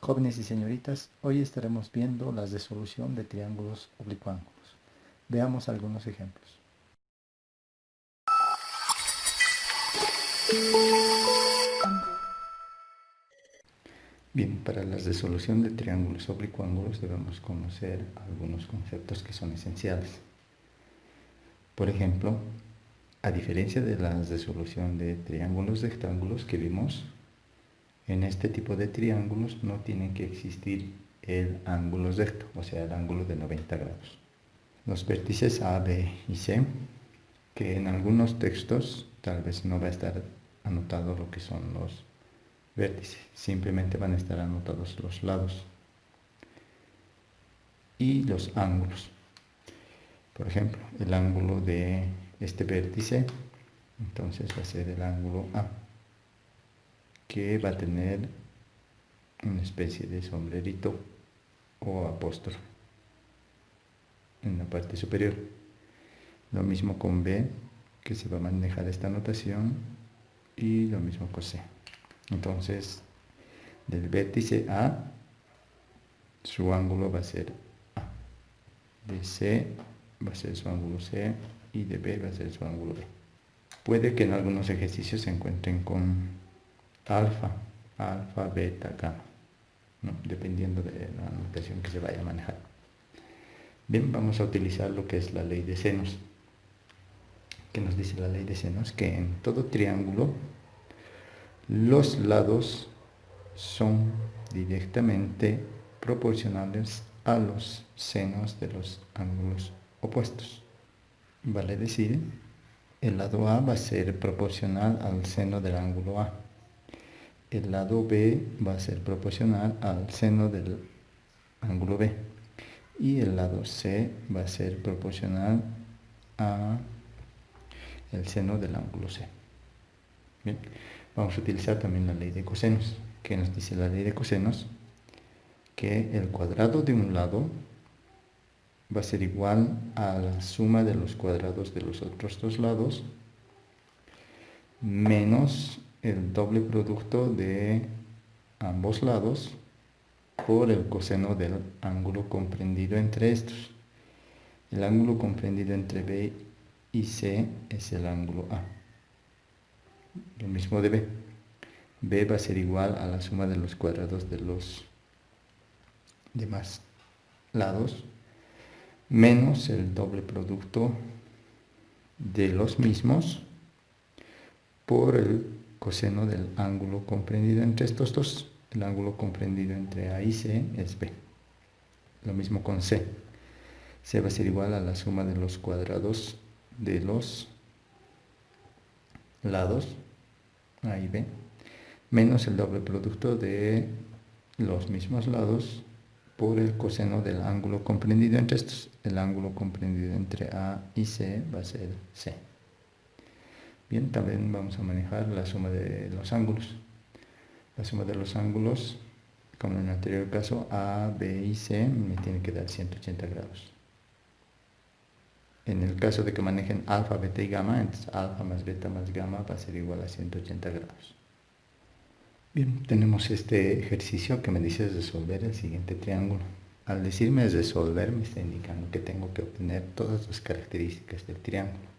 Jóvenes y señoritas, hoy estaremos viendo las de solución de triángulos oblicuángulos. Veamos algunos ejemplos. Bien, para las de solución de triángulos oblicuángulos debemos conocer algunos conceptos que son esenciales. Por ejemplo, a diferencia de las de solución de triángulos rectángulos que vimos, en este tipo de triángulos no tiene que existir el ángulo recto, o sea, el ángulo de 90 grados. Los vértices A, B y C, que en algunos textos tal vez no va a estar anotado lo que son los vértices, simplemente van a estar anotados los lados y los ángulos. Por ejemplo, el ángulo de este vértice, entonces va a ser el ángulo A, que va a tener una especie de sombrerito o apóstrofe en la parte superior. Lo mismo con B, que se va a manejar esta notación, y lo mismo con C. Entonces, del vértice A, su ángulo va a ser A. De C va a ser su ángulo C y de B va a ser su ángulo B. Puede que en algunos ejercicios se encuentren con alfa, beta, gamma, ¿no? Dependiendo de la notación que se vaya a manejar. Bien, vamos a utilizar lo que es la ley de senos. ¿Qué nos dice la ley de senos? Que en todo triángulo los lados son directamente proporcionales a los senos de los ángulos opuestos. Vale decir, el lado A va a ser proporcional al seno del ángulo A. El lado B va a ser proporcional al seno del ángulo B. Y el lado C va a ser proporcional al seno del ángulo C. Bien, vamos a utilizar también la ley de cosenos. ¿Qué nos dice la ley de cosenos? Que el cuadrado de un lado va a ser igual a la suma de los cuadrados de los otros dos lados menos el doble producto de ambos lados por el coseno del ángulo comprendido entre estos. El ángulo comprendido entre B y C es el ángulo A. Lo mismo de B. B va a ser igual a la suma de los cuadrados de los demás lados menos el doble producto de los mismos por el coseno del ángulo comprendido entre estos dos. El ángulo comprendido entre A y C es B. Lo mismo con C. C va a ser igual a la suma de los cuadrados de los lados A y B menos el doble producto de los mismos lados por el coseno del ángulo comprendido entre estos. El ángulo comprendido entre A y C va a ser C. Bien, también vamos a manejar la suma de los ángulos. La suma de los ángulos, como en el anterior caso, A, B y C me tiene que dar 180 grados. En el caso de que manejen alfa, beta y gamma, entonces alfa más beta más gamma va a ser igual a 180 grados. Bien, tenemos este ejercicio que me dice resolver el siguiente triángulo. Al decirme resolver me está indicando que tengo que obtener todas las características del triángulo.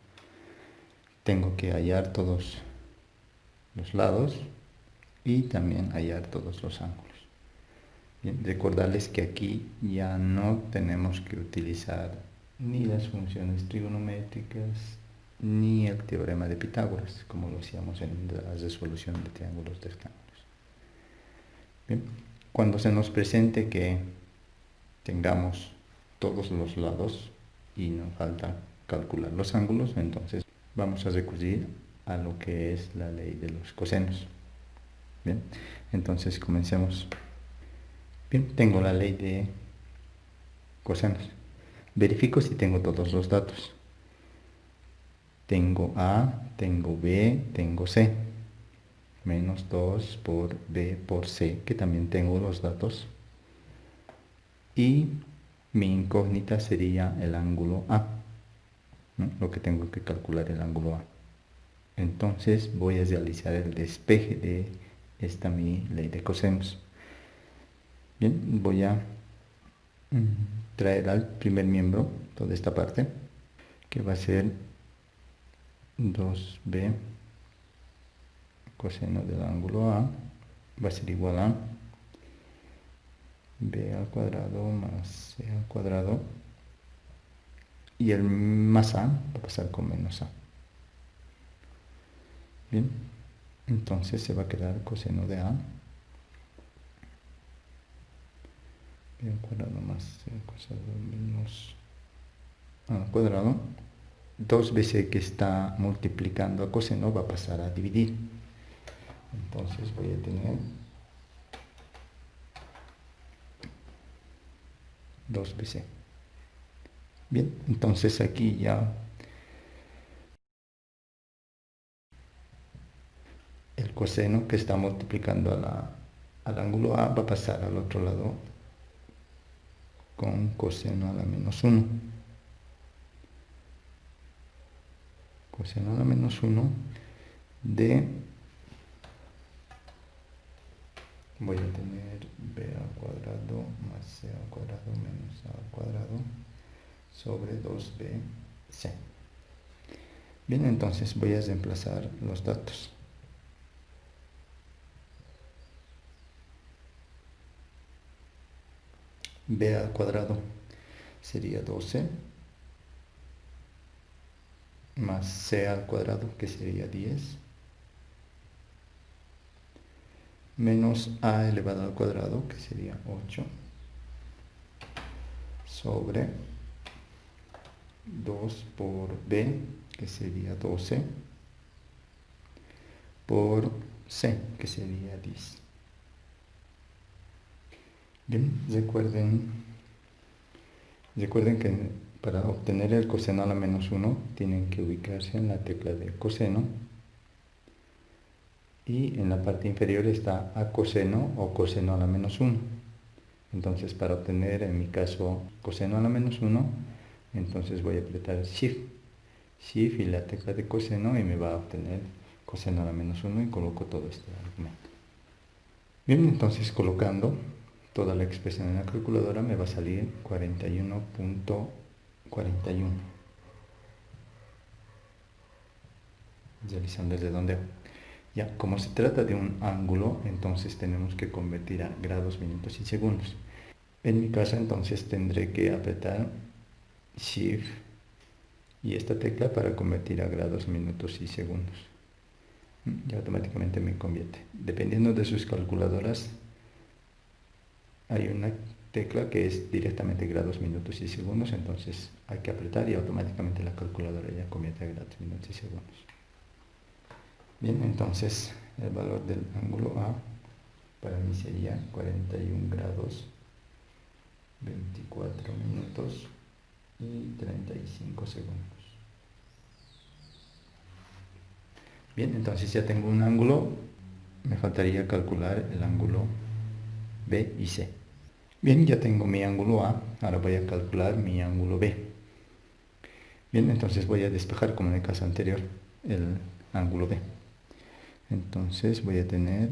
Tengo que hallar todos los lados y también hallar todos los ángulos. Bien, recordarles que aquí ya no tenemos que utilizar ni las funciones trigonométricas ni el teorema de Pitágoras, como lo hacíamos en la resolución de triángulos rectángulos. Bien, cuando se nos presente que tengamos todos los lados y nos falta calcular los ángulos, entonces vamos a recurrir a lo que es la ley de los cosenos. Bien, entonces comencemos. Bien, tengo la ley de cosenos. Verifico si tengo todos los datos. Tengo A, tengo B, tengo C. Menos 2 por B por C, que también tengo los datos. Y mi incógnita sería el ángulo A, ¿no? Lo que tengo que calcular el ángulo A. Entonces voy a realizar el despeje de esta mi ley de cosenos. Bien, voy a traer al primer miembro toda esta parte, que va a ser 2b coseno del ángulo A, va a ser igual a b al cuadrado más c al cuadrado, y el más a va a pasar con menos a. Bien, entonces se va a quedar coseno de a, b al cuadrado más c al cuadrado menos a al cuadrado. 2 veces que está multiplicando a coseno va a pasar a dividir. Entonces voy a tener 2bc. Bien, entonces aquí ya el coseno que está multiplicando al ángulo A va a pasar al otro lado con coseno a la menos 1. Coseno a la menos 1 de, voy a tener b al cuadrado más c al cuadrado menos a al cuadrado sobre 2bc. Bien, entonces voy a reemplazar los datos. B al cuadrado sería 12 más c al cuadrado, que sería 10, menos a elevado al cuadrado, que sería 8, sobre 2 por b, que sería 12, por c, que sería 10. Bien, recuerden que para obtener el coseno a la menos 1 tienen que ubicarse en la tecla de coseno, y en la parte inferior está a coseno o coseno a la menos 1. Entonces, para obtener, en mi caso, coseno a la menos 1, entonces voy a apretar Shift y la tecla de coseno, y me va a obtener coseno a la menos 1, y coloco todo este argumento. Bien, entonces colocando toda la expresión en la calculadora me va a salir 41.41. Realizando el redondeo. Ya, como se trata de un ángulo, entonces tenemos que convertir a grados, minutos y segundos. En mi caso, entonces tendré que apretar Shift y esta tecla para convertir a grados, minutos y segundos. Y automáticamente me convierte. Dependiendo de sus calculadoras, hay una tecla que es directamente grados, minutos y segundos, entonces hay que apretar y automáticamente la calculadora ya convierte a grados, minutos y segundos. Bien, entonces el valor del ángulo A para mí sería 41 grados, 24 minutos y 35 segundos. Bien, entonces ya tengo un ángulo, me faltaría calcular el ángulo B y C. Bien, ya tengo mi ángulo A, ahora voy a calcular mi ángulo B. Bien, entonces voy a despejar, como en el caso anterior, el ángulo B. Entonces voy a tener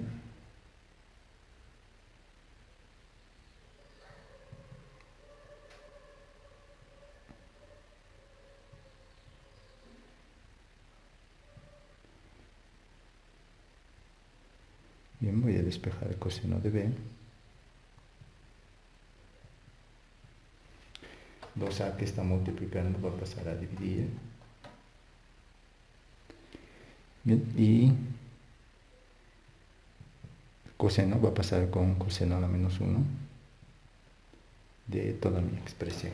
bien, voy a despejar el coseno de B. 2a que está multiplicando va a pasar a dividir. Bien, y coseno va a pasar con coseno a la menos 1 de toda mi expresión.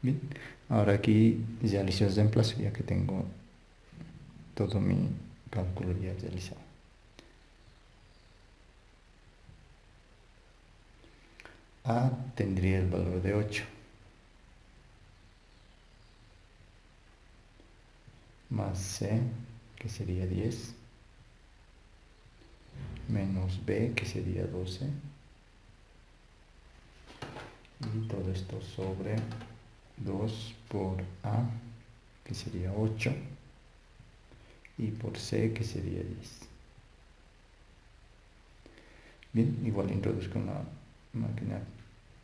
Bien, ahora aquí realizo el reemplazo, ya que tengo todo mi cálculo ya realizado. A tendría el valor de 8, más C, que sería 10, menos B, que sería 12, y todo esto sobre 2 por A, que sería 8, y por C, que sería 10. Bien, igual introduzco una máquina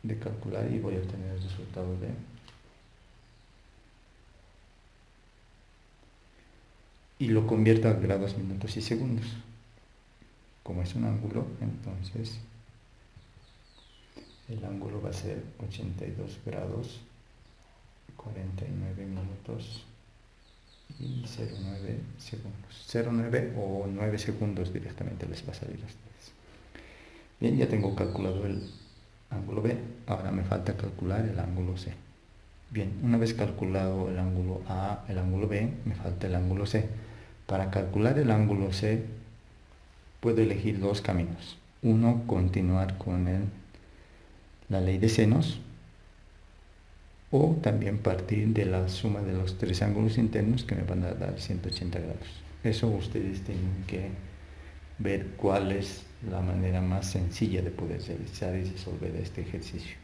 de calcular y voy a obtener el resultado de... Y lo convierto a grados, minutos y segundos. Como es un ángulo, entonces el ángulo va a ser 82 grados, 49 minutos y 0,9 segundos. 0,9 o 9 segundos directamente les va a salir a ustedes. Bien, ya tengo calculado el ángulo B, ahora me falta calcular el ángulo C. Bien, una vez calculado el ángulo A, el ángulo B, me falta el ángulo C. Para calcular el ángulo C, puedo elegir dos caminos. Uno, continuar con la ley de senos, o también partir de la suma de los tres ángulos internos que me van a dar 180 grados. Eso ustedes tienen que ver cuál es la manera más sencilla de poder realizar y resolver este ejercicio.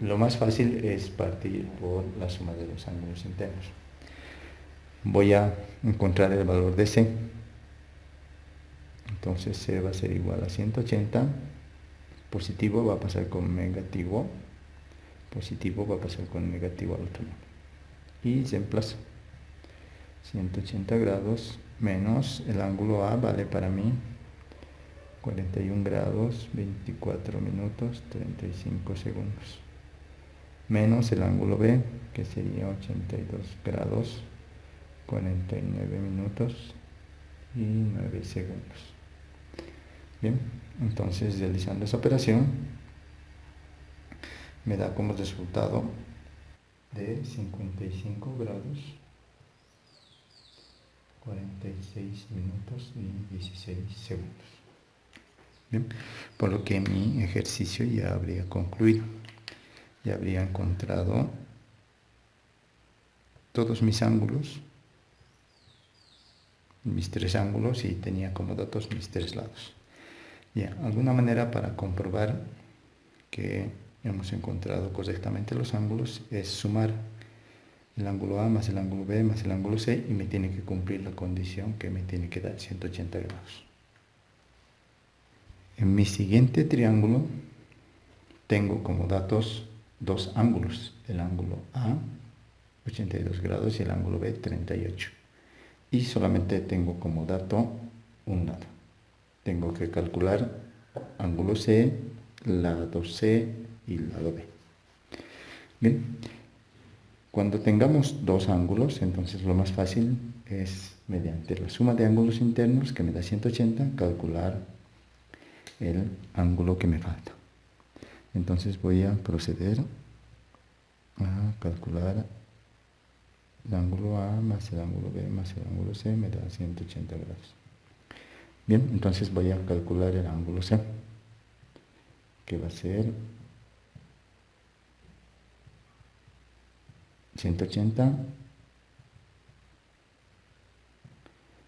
Lo más fácil es partir por la suma de los ángulos internos. Voy a encontrar el valor de C. Entonces C va a ser igual a 180. Positivo va a pasar con negativo. Positivo va a pasar con negativo al otro lado. Y reemplazo. 180 grados menos el ángulo A vale para mí 41 grados, 24 minutos, 35 segundos. Menos el ángulo B, que sería 82 grados, 49 minutos y 9 segundos. Bien, entonces realizando esa operación me da como resultado de 55 grados, 46 minutos y 16 segundos. Bien, por lo que mi ejercicio ya habría concluido. Ya habría encontrado todos mis ángulos, mis tres ángulos, y tenía como datos mis tres lados. Ya, alguna manera para comprobar que hemos encontrado correctamente los ángulos es sumar el ángulo A más el ángulo B más el ángulo C, y me tiene que cumplir la condición que me tiene que dar 180 grados. En mi siguiente triángulo tengo como datos dos ángulos, el ángulo A 82 grados y el ángulo B 38, y solamente tengo como dato un lado. Tengo que calcular ángulo C, lado C y lado B. Bien, cuando tengamos dos ángulos, entonces lo más fácil es, mediante la suma de ángulos internos, que me da 180, calcular el ángulo que me falta. Entonces voy a proceder a calcular el ángulo A más el ángulo B más el ángulo C, me da 180 grados. Bien, entonces voy a calcular el ángulo C, que va a ser 180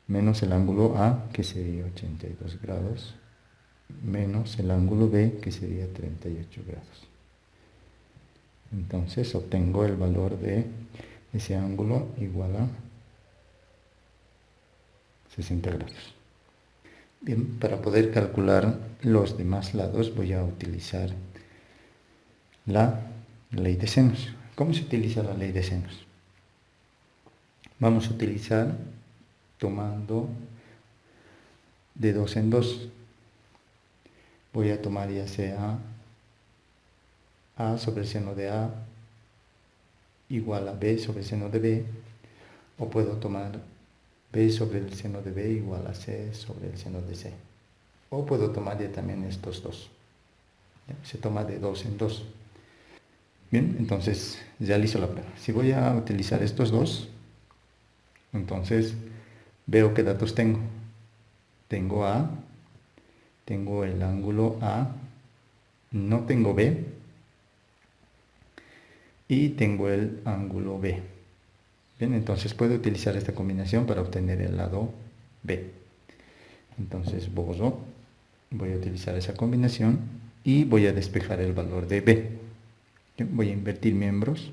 menos el ángulo A, que sería 82 grados, menos el ángulo B, que sería 38 grados. Entonces obtengo el valor de ese ángulo igual a 60 grados. Bien, para poder calcular los demás lados voy a utilizar la ley de senos. ¿Cómo se utiliza la ley de senos? Vamos a utilizar tomando de dos en dos. Voy a tomar ya sea A sobre el seno de A igual a B sobre el seno de B, o puedo tomar B sobre el seno de B igual a C sobre el seno de C. O puedo tomar ya también estos dos. ¿Ya? Se toma de dos en dos. Bien, entonces realizo la prueba. Si voy a utilizar estos dos, entonces veo qué datos tengo. Tengo A, tengo el ángulo A, no tengo B, y tengo el ángulo B. Bien, entonces puedo utilizar esta combinación para obtener el lado B. Entonces borro, voy a utilizar esa combinación y voy a despejar el valor de B. Voy a invertir miembros.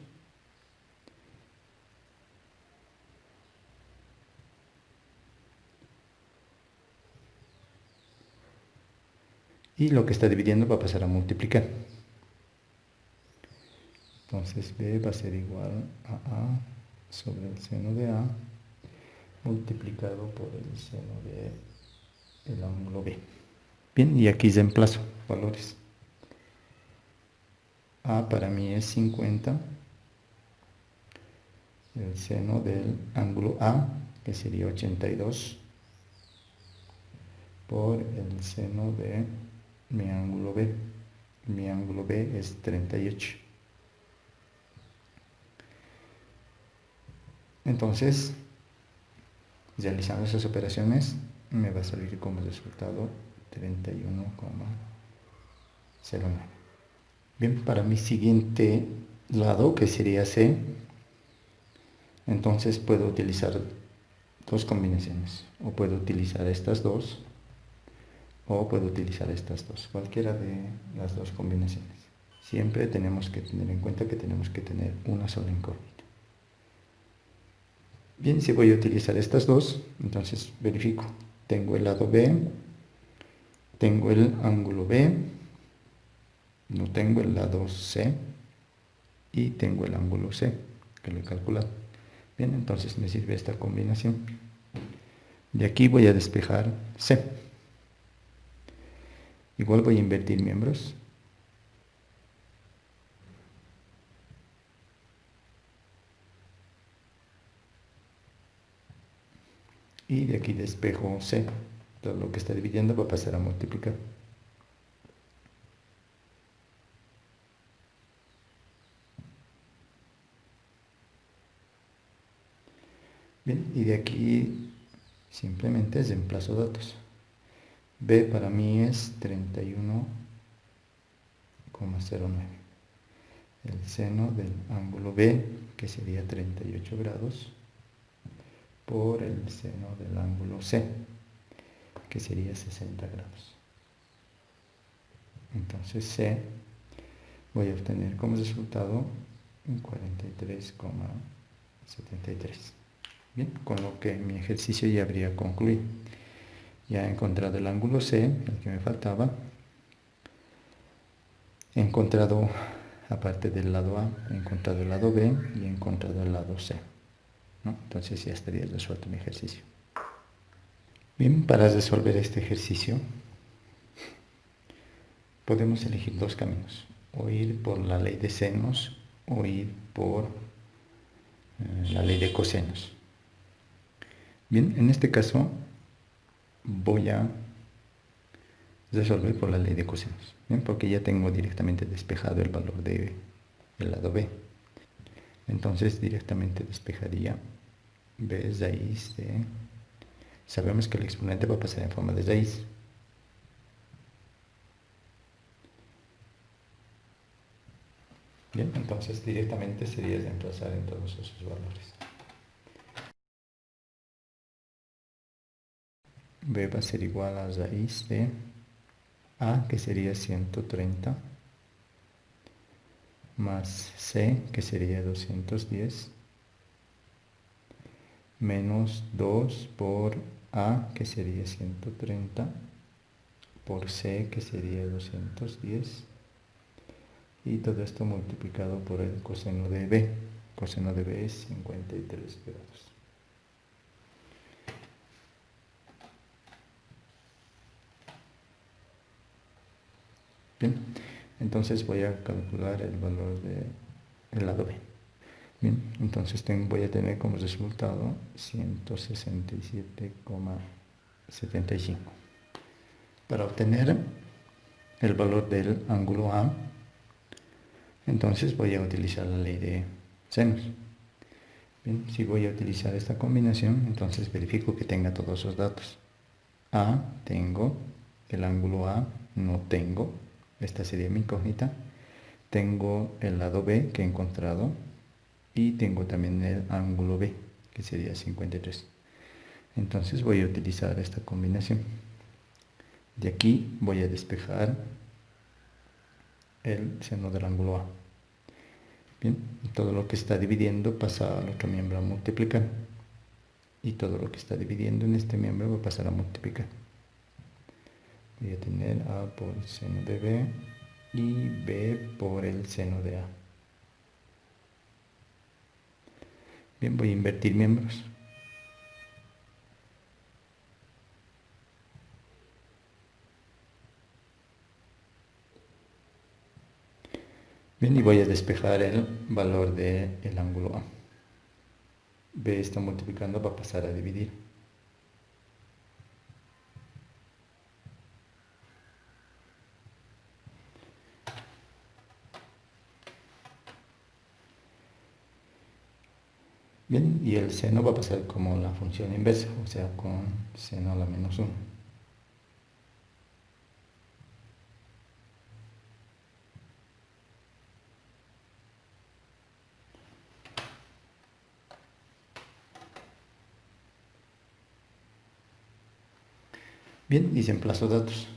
Y lo que está dividiendo va a pasar a multiplicar. Entonces B va a ser igual a A sobre el seno de A multiplicado por el seno de el ángulo B. Bien, y aquí reemplazo valores. A para mí es 50. El seno del ángulo A, que sería 82, por el seno de mi ángulo B. Mi ángulo B es 38. Entonces, realizando esas operaciones, me va a salir como resultado 31,09. Bien, para mi siguiente lado, que sería C, entonces puedo utilizar dos combinaciones. O puedo utilizar estas dos, o puedo utilizar estas dos. Cualquiera de las dos combinaciones. Siempre tenemos que tener en cuenta que tenemos que tener una sola incógnita. Bien, si voy a utilizar estas dos, entonces verifico. Tengo el lado B, tengo el ángulo B, no tengo el lado C y tengo el ángulo C, que lo he calculado. Bien, entonces me sirve esta combinación. De aquí voy a despejar C. Igual voy a invertir miembros. Y de aquí despejo C. Todo lo que está dividiendo va a pasar a multiplicar. Bien, y de aquí simplemente reemplazo datos. B para mí es 31,09. El seno del ángulo B, que sería 38 grados, por el seno del ángulo C, que sería 60 grados. Entonces C voy a obtener como resultado un 43,73. Bien, con lo que mi ejercicio ya habría concluido. Ya he encontrado el ángulo C, el que me faltaba. He encontrado, aparte del lado A, he encontrado el lado B y he encontrado el lado C, ¿no? Entonces ya estaría resuelto mi ejercicio. Bien, para resolver este ejercicio podemos elegir dos caminos. O ir por la ley de senos o ir por la ley de cosenos. Bien, en este caso voy a resolver por la ley de cosenos, ¿bien? Porque ya tengo directamente despejado el valor del lado B. Entonces directamente despejaría b raíz de... Sabemos que el exponente va a pasar en forma de raíz. Bien, entonces directamente sería reemplazar en todos esos valores. B va a ser igual a raíz de A, que sería 130, más C, que sería 210, menos 2 por A, que sería 130, por C, que sería 210, y todo esto multiplicado por el coseno de B. Coseno de B es 53 grados. Bien, entonces voy a calcular el valor del lado B. Bien, entonces voy a tener como resultado 167,75. Para obtener el valor del ángulo A, entonces voy a utilizar la ley de senos. Bien, si voy a utilizar esta combinación, entonces verifico que tenga todos esos datos. A tengo, el ángulo A no tengo, esta sería mi incógnita. Tengo el lado B que he encontrado y tengo también el ángulo B, que sería 53. Entonces voy a utilizar esta combinación. De aquí voy a despejar el seno del ángulo A. Bien, todo lo que está dividiendo pasa al otro miembro a multiplicar. Y todo lo que está dividiendo en este miembro va a pasar a multiplicar. Voy a tener A por el seno de B y B por el seno de A. Bien, voy a invertir miembros. Bien, y voy a despejar el valor del ángulo A. B está multiplicando, va a pasar a dividir. Bien, y el seno va a pasar como la función inversa, o sea, con seno a la menos 1. Bien, y reemplazo datos.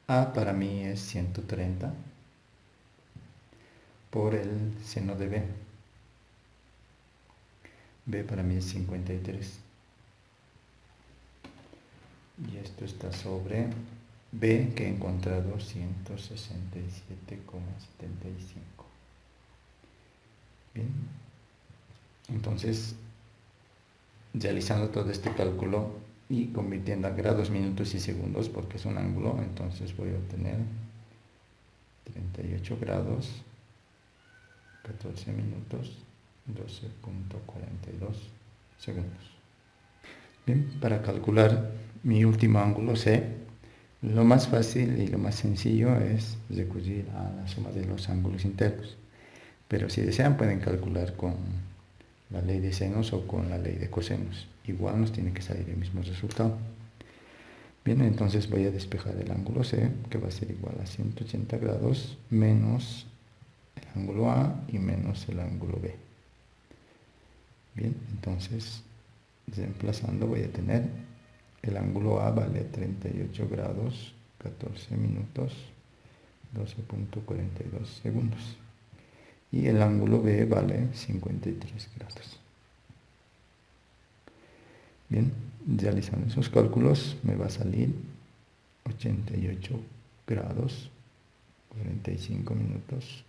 A para mí es 130 por el seno de B. B para mí es 53. Y esto está sobre B, que he encontrado 167,75. Bien, entonces realizando todo este cálculo y convirtiendo a grados, minutos y segundos, porque es un ángulo, entonces voy a obtener 38 grados, 14 minutos, 12,42 segundos. Bien, para calcular mi último ángulo C, lo más fácil y lo más sencillo es recurrir a la suma de los ángulos internos. Pero si desean pueden calcular con la ley de senos o con la ley de cosenos. Igual nos tiene que salir el mismo resultado. Bien, entonces voy a despejar el ángulo C, que va a ser igual a 180 grados menos el ángulo A y menos el ángulo B. Bien, entonces reemplazando voy a tener el ángulo A vale 38 grados, 14 minutos, 12,42 segundos. Y el ángulo B vale 53 grados. Bien, realizando esos cálculos me va a salir 88 grados, 45 minutos,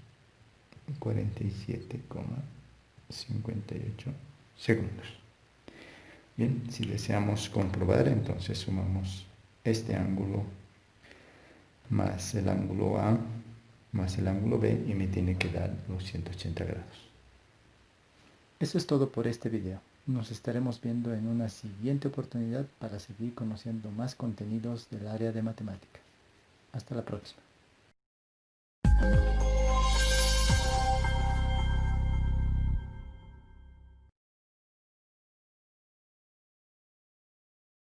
47,58 segundos. Bien, si deseamos comprobar, entonces sumamos este ángulo más el ángulo A más el ángulo B y me tiene que dar los 180 grados. Eso es todo por este video. Nos estaremos viendo en una siguiente oportunidad para seguir conociendo más contenidos del área de matemática. Hasta la próxima.